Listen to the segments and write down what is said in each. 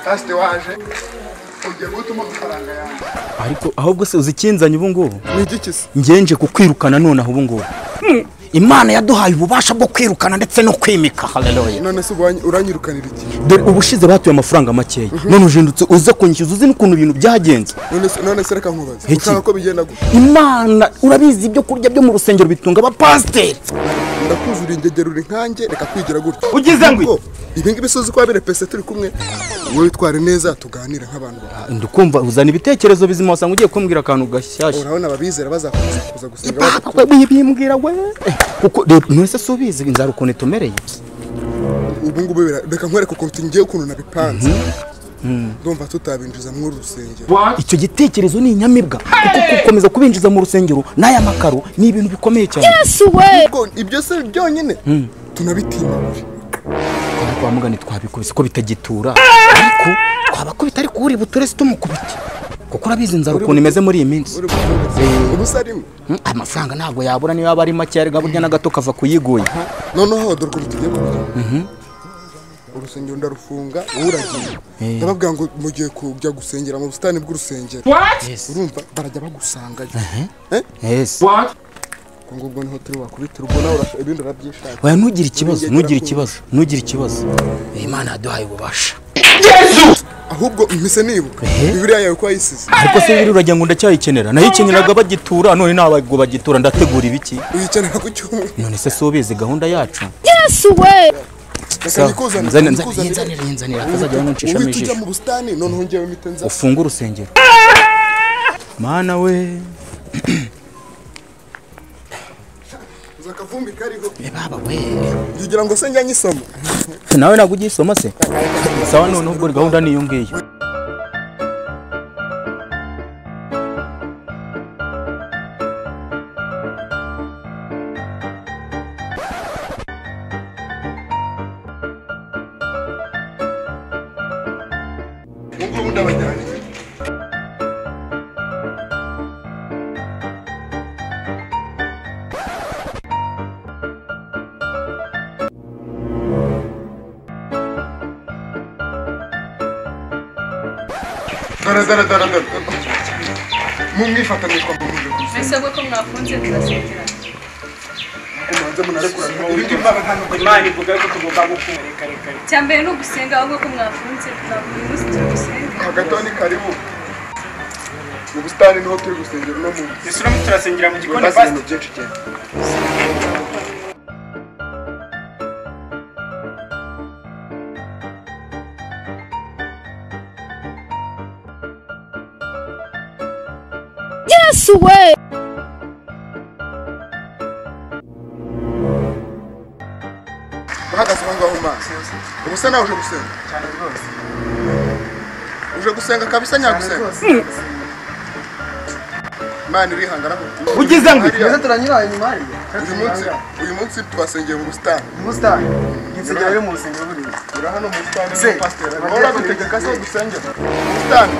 Kaste waje ugiye gutuma amafaranga yanjye ariko ahubwo se uzikinzanye ubu ngubu nigikise ngenje kukwirukana none ubu ngubu Imana yaduhaye ububasha bwo kwirukana ndetse no kwimika. Haleluya. None se uranyirukanira iki? Dore ubushize batuye amafaranga makeya. None ujindutse uze kunyishyuza uzi n'ukuntu ibintu byagenze. None se reka nkubaze. Ushaka ko bigenda gute? Imana urabizi ibyo kurya byo mu rusengero bitunga abapasiteri. Ndakuzura ingegero uri nkanjye reka kwigira gutya. Ugize ngwi. Ibi ngibi sozi kwa bere pese turi kumwe. Wowe tware neza tuganira nk'abantu bawe. Ndikumva uzana ibitekerezo bizima wasanga ugiye kumbwira akantu gashyashya. Urabona ababizera bazakuza gusenga bimbwira we. Kuko mwese subizi inzara ukuntu itumereye. Ubu ngubu reka nkwereka ukuntu ngiye ukuntu nabipanze. Ndumva tutabinjiza mu rusengero. Icyo gitekerezo ni inyamibwa kuko gukomeza kubinjiza mu rusengero n'aya makaro ni ibintu bikomeye cyane. Yes we. Ibyo se byonyine tunabitinya buri. Kwa mugani twabikubise ko bitagitura ariko twabakubita ariko uri buturese tumukubite kuko urabizi inzara ukuntu imeze muri iyi minsi. Ubusarimo amafaranga ntabwo yabura niyo yaba ari make arega burya na gato kava kuyiguye. Noneho dorko tugiye kubijya. Urusengero ndarufunga uragiye. Ndababwira ngo mugiye kujya gusengera mu busitani bw'urusengero. Urumva barajya bagusangayo. Yes. Ngubwo niho turi wakubita urubona ibindi urabyishaka. Oya ntugire ikibazo. Imana yaduhaye ububasha. Ahubwo mpise nibuka Bibiliya yawe ko yisize. Ariko se biri urajya ngo ndacyayikenera nayikeneraga bagitura none nabago bagitura ndategura ibiki. Uyikenera ku cyuma. None se sobize gahunda yacu. Yes we. Nzanira akazajya nuncisha mijisho. Tujya mu busitani noneho ngiye mitenza. Ufunga urusengero. Mana we. Zakavumbi kariho. Baba we. Ngigira ngo se njya nyisoma. Nawe nagugisoma se. Sawa none ubwo gahunda niyo ngiyo. Ubwo ndabajyanye. Dara. Mumwifatanye kwa mumuje. Ese bwo ko mwafunze turasengera. Kumanze munarekura. Ibindi mbaba ntabwo Imana ivuga ko tugomba gukumurika reka. Cyambere no gusenga ahubwo ko mwafunze ntabwo uyu munsi turi gusenga. Agatoni karibu. Mu busitani niho turi gusengera no mu. Ese no turasengera mu gikoni basi. Byinshi cyane. Yes we. Bahagaze ngaho mazi. Ubusa nawe uje gusenga. Cyane rwose. Uje gusenga kabisa nyagusenga. Imana irihangana ko. Ugize ngo Twese turanyura inyuma hari. Uyu munsi twasengeye mu busitani. Mu busitani. Insengero yo mu rusengero buri. Ura hano mu busitani Se, no pastor. bagiye Ora gutegeka se gusengera. Mu busitani.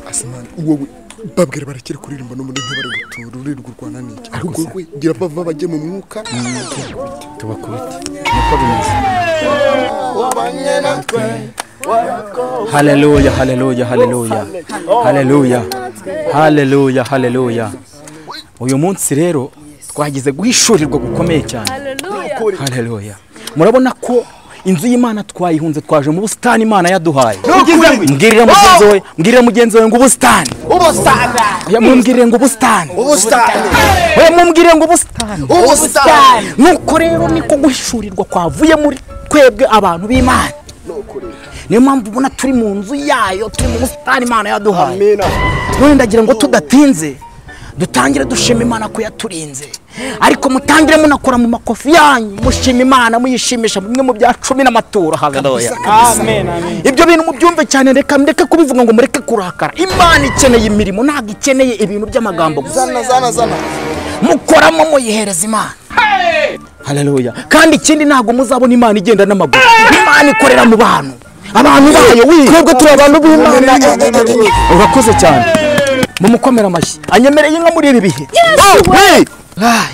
Asman wowe babwira barekere kuririmba no muri ntibari gutura urirwa Rwanda niki. Ahubwo we gira bava bajye mu mwuka. Tubakubite. Nuko bimeze. Haleluya. Uyu munsi rero twagize guhishurirwa gukomeye cyane. Haleluya. murabona ko inzu y'Imana twayihunze twaje mu busitani Imana yaduhaye. Mbwirira mugenzi wawe ngo ubusitani. Mumbwirire ngo ubusitani. Mumbwirire ngo ubusitani. Nuko rero niko guhishurirwa kwavuye muri twebwe abantu b'Imana. Niyo mpamvu ubona turi mu nzu yayo, turi mu busitani Imana yaduhaye. None ndagira ngo tudatinze dutangire dushima Imana ko yaturinze, ariko mutangire munakora mu makofi yanyu mushima Imana muyishimisha bimwe mu bya 10 n'amaturo. Haleluya, amen. ibyo bintu mubyumve cyane, reka kubivuga ngo mureke kurakara. Imana ikeneye imirimo, ntabwo ikeneye ibintu by'amagambo gusa. Zana mukoramo muyihereza Imana. Haleluya. Kandi ikindi ntabwo muzabona Imana igenda n'amaguru. Imana ikorera mu bantu, abantu bayo. Twebwe turi abantu b'Imana. Urakoze cyane, mumukomera amashyi. Anyemereye inka muri ibi bihe.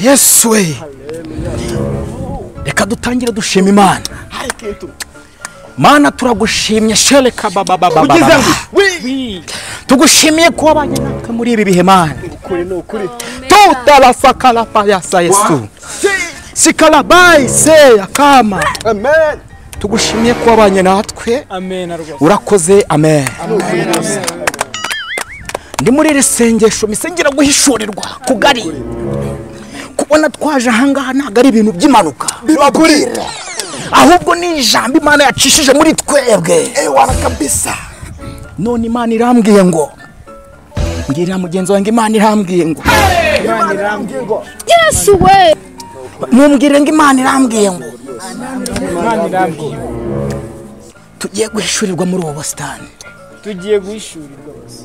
Yesu we, reka dutangire dushima Imana. Mana turagushimye shereka baba tugushimiye kuba abanyanaka muri ibi bihe Mana. Tutabasakala payasa Yesu sikalabai se akama. Amen. Tugushimiye kuba abanyanatwe. Amen. Urakoze. Amen. Ndi muri iri sengesho misengera guhishurirwa kugari, kubona twaje ahangaha ntabwo ari ibintu by'impanuka, ahubwo ni ijambo Imana yacishije muri twebwe. Wana kabisa. None Imana irambwiye ngo mbwira mugenzi wanjye, Imana irambwiye ngo Yesu we, mumbwire ngo Imana irambwiye ngo tugiye guhishurirwa muri ubu busitani. Tugiye guhishurirwa bose.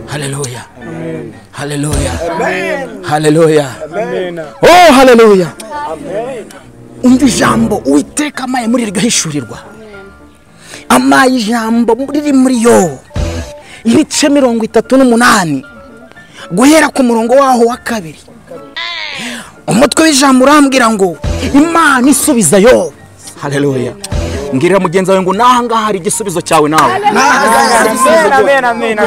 Haleluya. Amen. Haleluya. Amen. Haleluya. Amen. Oh haleluya. Amen. Umva ijambo Uwiteka amaye muri iryo hishurirwa. Amaye ijambo riri muri yo ibice 38 guhera ku murongo waho wa 2. Umutwe w'ijambo urambwira ngo Imana isubiza yo. Haleluya. Ngirira mugenzi wawe ngo nahanga hari igisubizo cyawe nawe. Amen.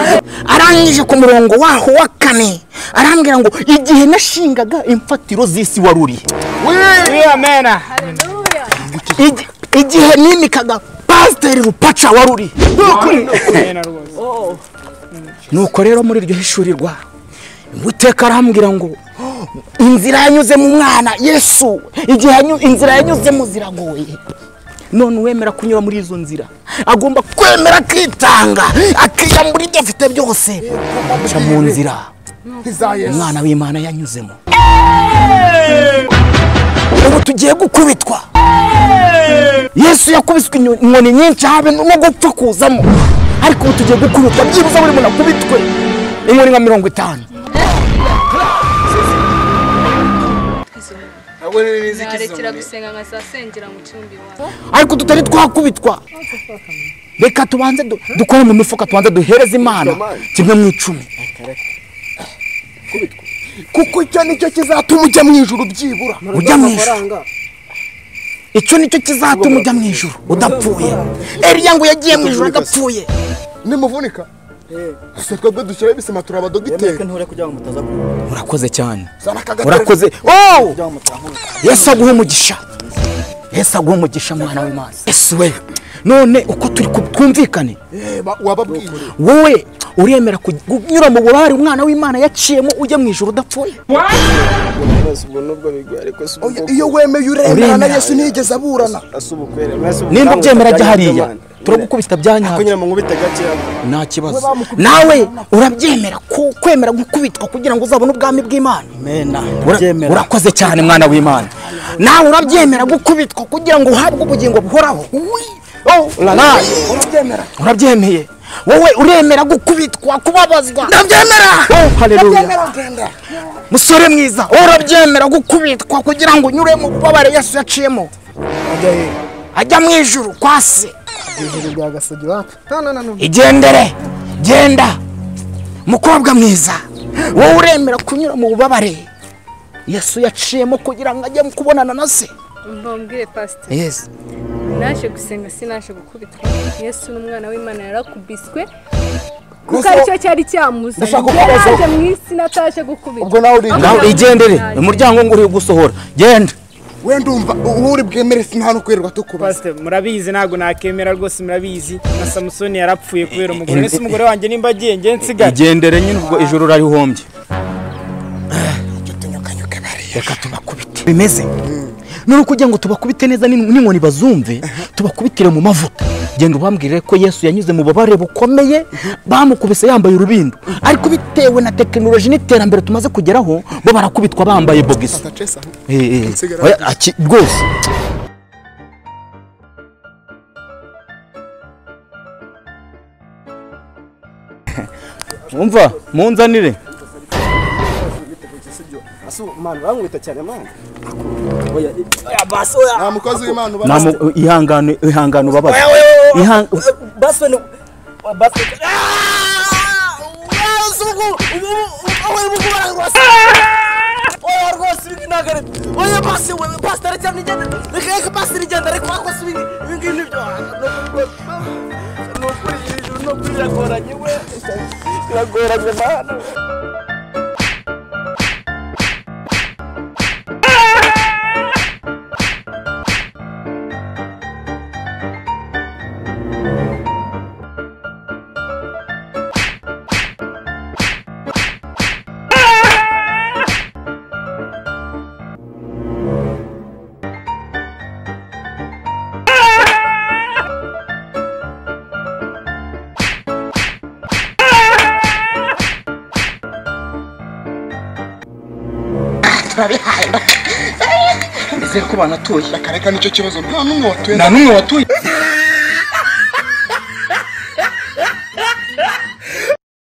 Arangije ku murongo waho wa 4 arambwira ngo igihe nashingaga imfatiro z'isi waruri. Amen. Igihe nimikaga Pastor Rupaca waruri. Nuko rero muri iryo hishurirwa Uwiteka arambwira ngo inzira yanyuze mu mwana Yesu, igihe inzira yanyuze mu ziragoye. None uwemera kunyura muri izo nzira agomba kwemera kwitanga, akiyambura ibyo afite byose aca mu nzira umwana w'Imana yanyuzemo. Ubu tugiye gukubitwa. Yesu yakubiswe inkoni nyinshi habe no gupfa kuzamo, ariko ubu tugiye gukubitwa byibuze buri muntu akubitwe inkoni nka 50. narekera gusenga nkasasengera mu cyumbi wawe, ariko tutari twakubitwa. Reka tubanze dukore mu mifuka, tubanze duhereze Imana kimwe mu 10. Kuko icyo nicyo kizatuma ujya mu ijuru byibura. Ujya mu ijuru. Icyo nicyo kizatuma ujya mu ijuru udapfuye. Eliya ngo yagiye mu ijuru adapfuye. Nimuvunika. Twebwe dushyira ibisema turaba dogiteri. Urakoze cyane. Urakoze. Oh! Yesu aguhe umugisha. Yesu aguhe umugisha mwana w'Imana. Yesu we. None uko turi twumvikane. Wababwiye. Wowe uremera kunyura mu bubari umwana w'Imana yaciyemo ujya mu ijuru udapfuye? Iyo wemeye uremera na Yesu nigeze aburana. Nimba byemera ajya hariya turagukubita byanya. Nta kibazo. Nawe urabyemera kwemera gukubitwa kugira ngo uzabone ubwami bw'Imana? Amen. Urakoze cyane mwana w'Imana. Nawe urabyemera gukubitwa kugira ngo uhabwe ubugingo buhoraho? Urabyemeye? Wowe uremera gukubitwa kubabazwa? Ndabyemera. Haleluya. Musore mwiza, urabyemera gukubitwa kugira ngo unyure mu bubabare Yesu yaciyemo? Ajya mu ijuru kwa se. Igendere, genda mukobwa mwiza. Wowe uremera kunyura mu bubabare Yesu yaciyemo kugira ngo ajye kubonana na se? mbambwire pastor. Yes. Naje gusenga sinaje gukubitwa. Yesu n'umwana w'Imana yarakubiswe. Kuko aricyo cyari cyamuzanye. Yaje mu isi nataje gukubitwa. Ubwo nawe uri. Nawe igendere, umuryango ngo uri gusohora. Genda. we ndumva uri bwemere sinhano kwerwa tukubaza Pastor murabizi ntago nakemera rwose murabizi na Samusoni yarapfuye kubera umugore nese umugore wanjye nimba agiye nge nsigara igendere nyine ubwo ijoro rarihombye icyo tunyukanyuke bari reka tubakubite bimeze none kugira ngo tubakubite neza n'inkoni bazumve tubakubitire mu mavuta genda ubambwire ko Yesu yanyuze mu babare bukomeye bamukubise yambaye urubindo ariko bitewe na tekinoloji n'iterambere tumaze kugeraho bo barakubitwa bambaye bogisi rwose umva munzanire asu man bamwita cyane man oya baso ya mukozi w'Imana ubara ihangano babaza baso oya basi we pastor cyane ngende reka pastor ngende reka kwakosa ibingi nibyo no kuri ijuru no kuri ragoranye we ragoranye mana Ese ko banatuye bakareka nicyo kibazo nta numwe watuye nta numwe watuye